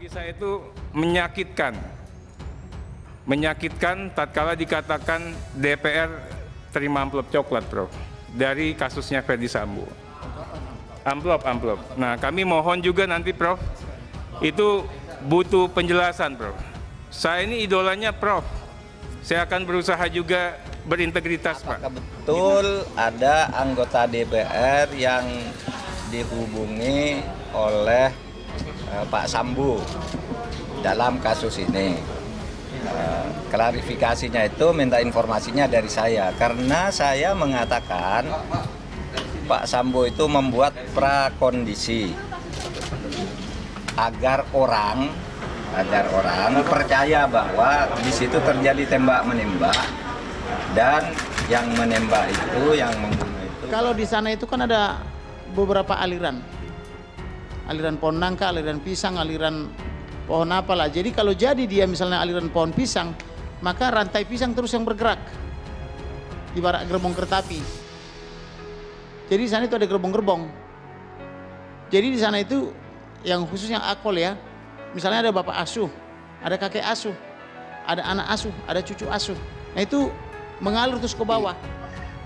Bagi saya itu menyakitkan tatkala dikatakan DPR terima amplop coklat, Prof, dari kasusnya Ferdy Sambo. Amplop. Nah, kami mohon juga nanti, Prof, itu butuh penjelasan, Prof. Saya ini idolanya Prof. Saya akan berusaha juga berintegritas, Pak. Apakah betul ada anggota DPR yang dihubungi oleh Pak Sambo dalam kasus ini? Klarifikasinya itu minta informasinya dari saya, karena saya mengatakan Pak Sambo itu membuat prakondisi agar orang percaya bahwa di situ terjadi tembak-menembak dan yang menembak itu, yang membunuh itu. Kalau di sana itu kan ada beberapa aliran pohon nangka, aliran pisang, aliran pohon apalah. Jadi kalau jadi dia misalnya aliran pohon pisang, maka rantai pisang terus yang bergerak, ibarat gerbong kereta api. Jadi di sana itu ada gerbong-gerbong. Jadi di sana itu yang khususnya akol ya, misalnya ada bapak asuh, ada kakek asuh, ada anak asuh, ada cucu asuh. Nah itu mengalir terus ke bawah.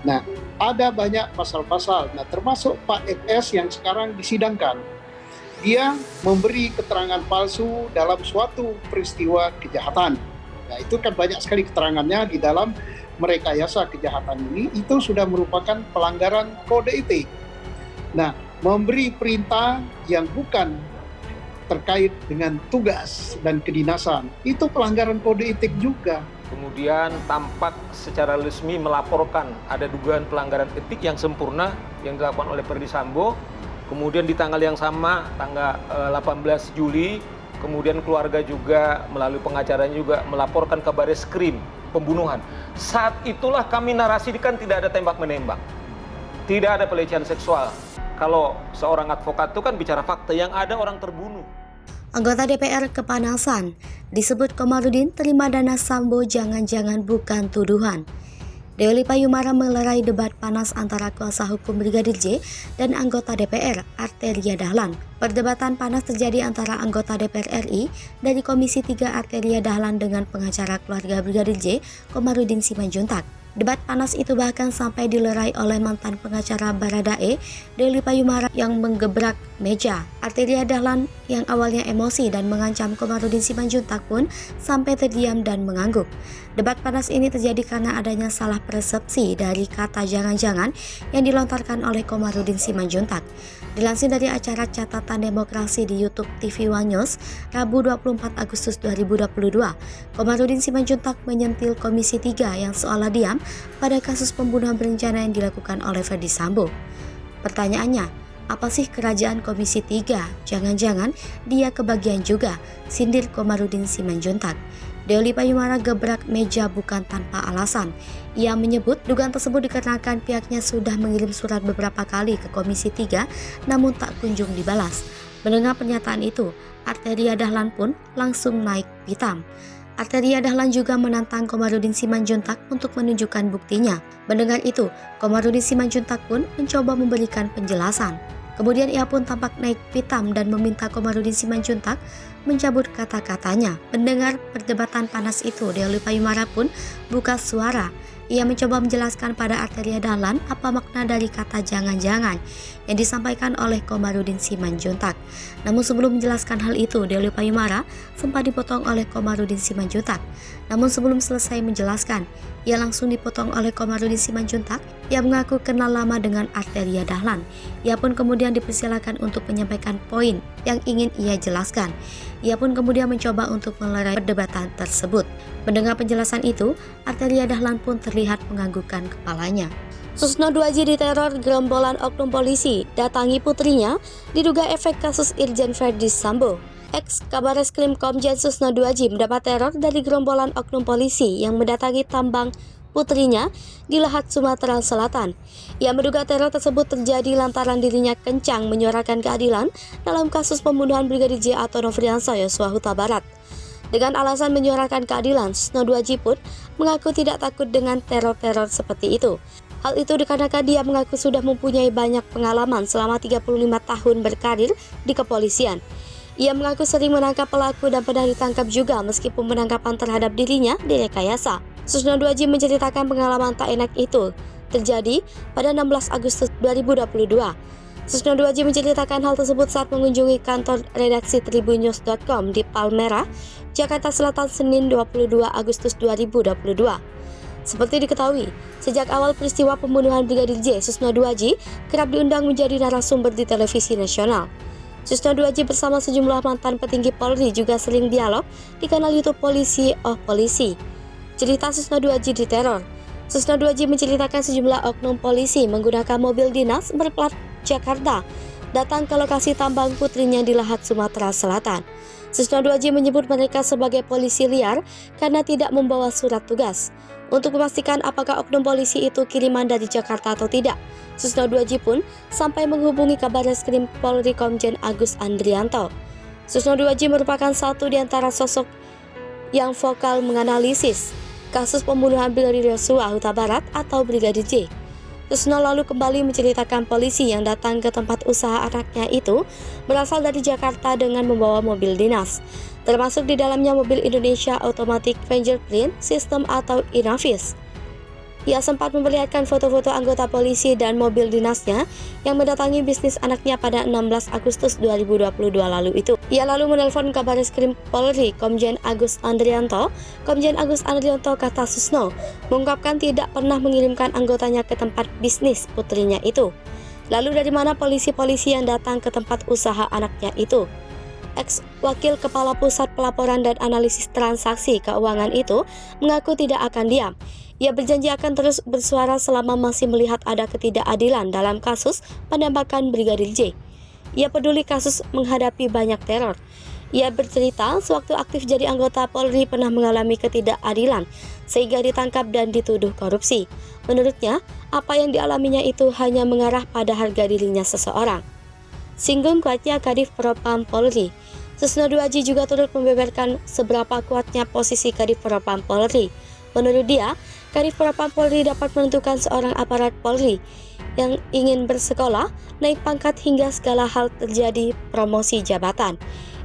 Nah, ada banyak pasal-pasal. Nah, termasuk Pak FS yang sekarang disidangkan. Dia memberi keterangan palsu dalam suatu peristiwa kejahatan. Nah, itu kan banyak sekali keterangannya di dalam merekayasa kejahatan ini. Itu sudah merupakan pelanggaran kode etik. Nah, memberi perintah yang bukan terkait dengan tugas dan kedinasan, itu pelanggaran kode etik juga. Kemudian tampak secara resmi melaporkan ada dugaan pelanggaran etik yang sempurna yang dilakukan oleh Ferdy Sambo. Kemudian di tanggal yang sama, tanggal 18 Juli, kemudian keluarga juga melalui pengacaranya juga melaporkan ke Bareskrim pembunuhan. Saat itulah kami narasikan tidak ada tembak-menembak, tidak ada pelecehan seksual. Kalau seorang advokat itu kan bicara fakta, yang ada orang terbunuh. Anggota DPR kepanasan, disebut Komarudin terima dana Sambo jangan-jangan bukan tuduhan. Deoli Payumara melerai debat panas antara kuasa hukum Brigadir J dan anggota DPR Arteria Dahlan. Perdebatan panas terjadi antara anggota DPR RI dari Komisi 3 Arteria Dahlan dengan pengacara keluarga Brigadir J, Komarudin Simanjuntak. Debat panas itu bahkan sampai dilerai oleh mantan pengacara Baradae, Deoli Payumara, yang menggebrak meja. Arteria Dahlan yang awalnya emosi dan mengancam Komarudin Simanjuntak pun sampai terdiam dan mengangguk. Debat panas ini terjadi karena adanya salah persepsi dari kata jangan-jangan yang dilontarkan oleh Komarudin Simanjuntak. Dilansir dari acara Catatan Demokrasi di YouTube TV One News, Rabu 24 Agustus 2022, Komarudin Simanjuntak menyentil Komisi 3 yang seolah diam pada kasus pembunuhan berencana yang dilakukan oleh Ferdy Sambo. Pertanyaannya, apa sih kerajaan Komisi 3? Jangan-jangan dia kebagian juga, sindir Komarudin Simanjuntak. Deoli Payumara gebrak meja bukan tanpa alasan. Ia menyebut dugaan tersebut dikarenakan pihaknya sudah mengirim surat beberapa kali ke Komisi 3 namun tak kunjung dibalas. Mendengar pernyataan itu, Arteria Dahlan pun langsung naik pitam. Arteria Dahlan juga menantang Komarudin Simanjuntak untuk menunjukkan buktinya. Mendengar itu, Komarudin Simanjuntak pun mencoba memberikan penjelasan. Kemudian ia pun tampak naik pitam dan meminta Komarudin Simanjuntak mencabut kata-katanya. Mendengar perdebatan panas itu, Deoli Payumara pun buka suara. Ia mencoba menjelaskan pada Arteria Dahlan apa makna dari kata jangan-jangan yang disampaikan oleh Komarudin Simanjuntak. Namun sebelum menjelaskan hal itu, Deoli Payumara sempat dipotong oleh Komarudin Simanjuntak. Namun sebelum selesai menjelaskan, ia langsung dipotong oleh Komarudin Simanjuntak yang mengaku kenal lama dengan Arteria Dahlan. Ia pun kemudian dipersilakan untuk menyampaikan poin yang ingin ia jelaskan. Ia pun kemudian mencoba untuk melerai perdebatan tersebut. Mendengar penjelasan itu, Arteria Dahlan pun terlihat menganggukkan kepalanya. Susno Duaji diteror gerombolan oknum polisi, datangi putrinya, diduga efek kasus Irjen Ferdy Sambo. Ex-Kabareskrim Komjen Susno Duaji mendapat teror dari gerombolan oknum polisi yang mendatangi tambang putrinya di Lahat, Sumatera Selatan. Ia menduga teror tersebut terjadi lantaran dirinya kencang menyuarakan keadilan dalam kasus pembunuhan Brigadir J atau Nofriansah Yosua Huta Barat. Dengan alasan menyuarakan keadilan, Susno Duaji pun mengaku tidak takut dengan teror-teror seperti itu. Hal itu dikarenakan dia mengaku sudah mempunyai banyak pengalaman selama 35 tahun berkarir di kepolisian. Ia mengaku sering menangkap pelaku dan pernah ditangkap juga meskipun penangkapan terhadap dirinya direkayasa. Susno 2J menceritakan pengalaman tak enak itu terjadi pada 16 Agustus 2022. Susno 2J menceritakan hal tersebut saat mengunjungi kantor redaksi tribunnews.com di Palmerah, Jakarta Selatan Senin 22 Agustus 2022. Seperti diketahui, sejak awal peristiwa pembunuhan Brigadir J, Susno 2J kerap diundang menjadi narasumber di televisi nasional. Susno 2J bersama sejumlah mantan petinggi Polri juga sering dialog di kanal YouTube Polisi Oh Polisi. Cerita Susno 2J diteror. Susno 2J menceritakan sejumlah oknum polisi menggunakan mobil dinas berplat Jakarta datang ke lokasi tambang putrinya di Lahat, Sumatera Selatan. Susno 2J menyebut mereka sebagai polisi liar karena tidak membawa surat tugas. Untuk memastikan apakah oknum polisi itu kiriman dari Jakarta atau tidak, Susno 2J pun sampai menghubungi Kabarreskrim Polri Komjen Agus Andrianto. Susno 2J merupakan satu di antara sosok yang vokal menganalisis kasus pembunuhan Brigadir Yosua Huta Barat atau Brigadir J. Susno lalu kembali menceritakan polisi yang datang ke tempat usaha anaknya itu berasal dari Jakarta dengan membawa mobil dinas, termasuk di dalamnya mobil Indonesia Automatic Fingerprint System atau INAVIS. Ia sempat memperlihatkan foto-foto anggota polisi dan mobil dinasnya yang mendatangi bisnis anaknya pada 16 Agustus 2022 lalu itu. Ia lalu menelpon Kabarreskrim Polri Komjen Agus Andrianto. Komjen Agus Andrianto, kata Susno, mengungkapkan tidak pernah mengirimkan anggotanya ke tempat bisnis putrinya itu. Lalu dari mana polisi-polisi yang datang ke tempat usaha anaknya itu? Ex-wakil Kepala Pusat Pelaporan dan Analisis Transaksi Keuangan itu mengaku tidak akan diam. Ia berjanji akan terus bersuara selama masih melihat ada ketidakadilan dalam kasus penembakan Brigadir J. Ia peduli kasus menghadapi banyak teror. Ia bercerita sewaktu aktif jadi anggota Polri pernah mengalami ketidakadilan sehingga ditangkap dan dituduh korupsi. Menurutnya, apa yang dialaminya itu hanya mengarah pada harga dirinya seseorang. Singgung kuatnya Kadif Propam Polri. Susno 2J juga turut membeberkan seberapa kuatnya posisi Kadif Propam Polri. Menurut dia, Kadif Propam Polri dapat menentukan seorang aparat Polri yang ingin bersekolah, naik pangkat hingga segala hal terjadi promosi jabatan.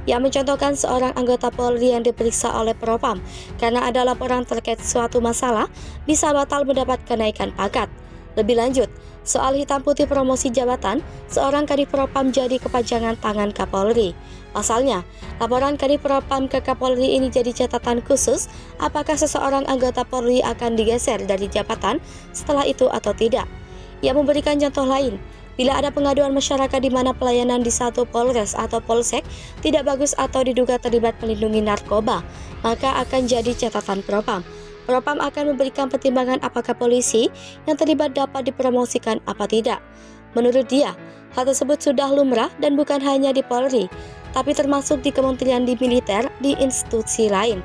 Ia mencontohkan seorang anggota Polri yang diperiksa oleh Propam karena ada laporan terkait suatu masalah bisa batal mendapat kenaikan pangkat. Lebih lanjut, soal hitam putih promosi jabatan, seorang Kadif Propam jadi kepanjangan tangan Kapolri. Pasalnya, laporan Kadif Propam ke Kapolri ini jadi catatan khusus apakah seseorang anggota Polri akan digeser dari jabatan setelah itu atau tidak. Ia memberikan contoh lain, bila ada pengaduan masyarakat di mana pelayanan di satu Polres atau Polsek tidak bagus atau diduga terlibat melindungi narkoba, maka akan jadi catatan Propam. Propam akan memberikan pertimbangan apakah polisi yang terlibat dapat dipromosikan apa tidak. Menurut dia, hal tersebut sudah lumrah dan bukan hanya di Polri, tapi termasuk di kementerian, di militer, di institusi lain.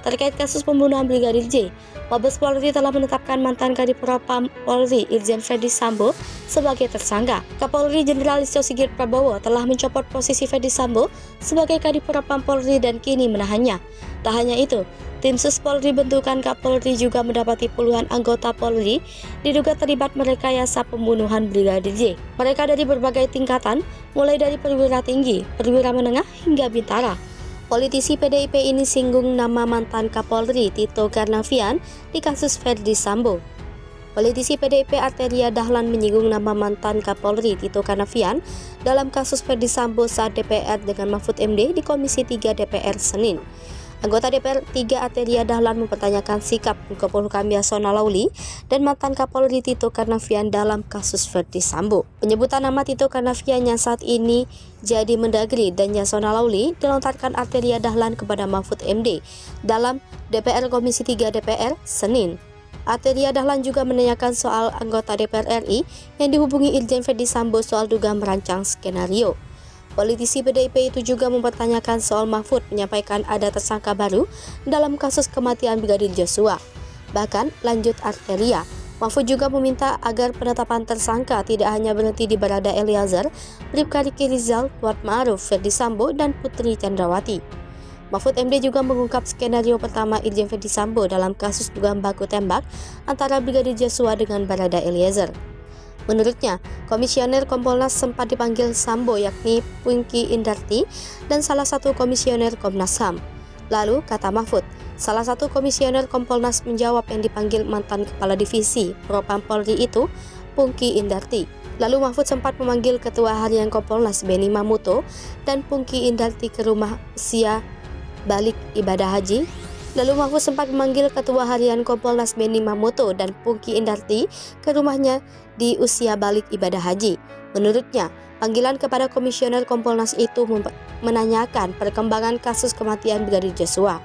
Terkait kasus pembunuhan Brigadir J, Mabes Polri telah menetapkan mantan Kadif Propam Polri Irjen Ferdy Sambo sebagai tersangka. Kapolri Jenderal Listio Sigit Prabowo telah mencopot posisi Ferdy Sambo sebagai Kadif Propam Polri dan kini menahannya. Tak hanya itu, tim Sus Polri bentukan Kapolri juga mendapati puluhan anggota Polri diduga terlibat merekayasa pembunuhan Brigadir J. Mereka dari berbagai tingkatan, mulai dari perwira tinggi, perwira menengah hingga bintara. Politisi PDIP ini singgung nama mantan Kapolri Tito Karnavian di kasus Ferdy Sambo. Politisi PDIP Arteria Dahlan menyinggung nama mantan Kapolri Tito Karnavian dalam kasus Ferdy Sambo saat DPR dengan Mahfud MD di Komisi 3 DPR Senin. Anggota DPR 3 Arteria Dahlan mempertanyakan sikap Menko Polhukam Yasona Laoly dan mantan Kapolri Tito Karnavian dalam kasus Ferdy Sambo. Penyebutan nama Tito Karnavian yang saat ini jadi Mendagri dan Yasona Laoly dilontarkan Arteria Dahlan kepada Mahfud MD dalam DPR Komisi 3 DPR Senin. Arteria Dahlan juga menanyakan soal anggota DPR RI yang dihubungi Irjen Ferdy Sambo soal dugaan merancang skenario. Politisi PDIP itu juga mempertanyakan soal Mahfud menyampaikan ada tersangka baru dalam kasus kematian Brigadir Joshua. Bahkan, lanjut Arteria, Mahfud juga meminta agar penetapan tersangka tidak hanya berhenti di Barada Eliezer, Bribka Riki Rizal, Kuat Ma'ruf, Ferdy Sambo, dan Putri Chandrawati. Mahfud MD juga mengungkap skenario pertama Irjen Ferdy Sambo dalam kasus dugaan baku tembak antara Brigadir Joshua dengan Barada Eliezer. Menurutnya, Komisioner Kompolnas sempat dipanggil Sambo yakni Pungki Indarti dan salah satu komisioner Komnas HAM. Lalu, kata Mahfud, salah satu komisioner Kompolnas menjawab yang dipanggil mantan Kepala Divisi Propam Polri itu Pungki Indarti. Lalu Mahfud sempat memanggil Ketua Harian Kompolnas Beni Mamuto dan Pungki Indarti ke rumah usia balik ibadah haji. Lalu Mahfud sempat memanggil Ketua Harian Kompolnas Beni Mamuto dan Pungki Indarti ke rumahnya di usia balik ibadah haji. Menurutnya, panggilan kepada Komisioner Kompolnas itu menanyakan perkembangan kasus kematian Brigadir Joshua.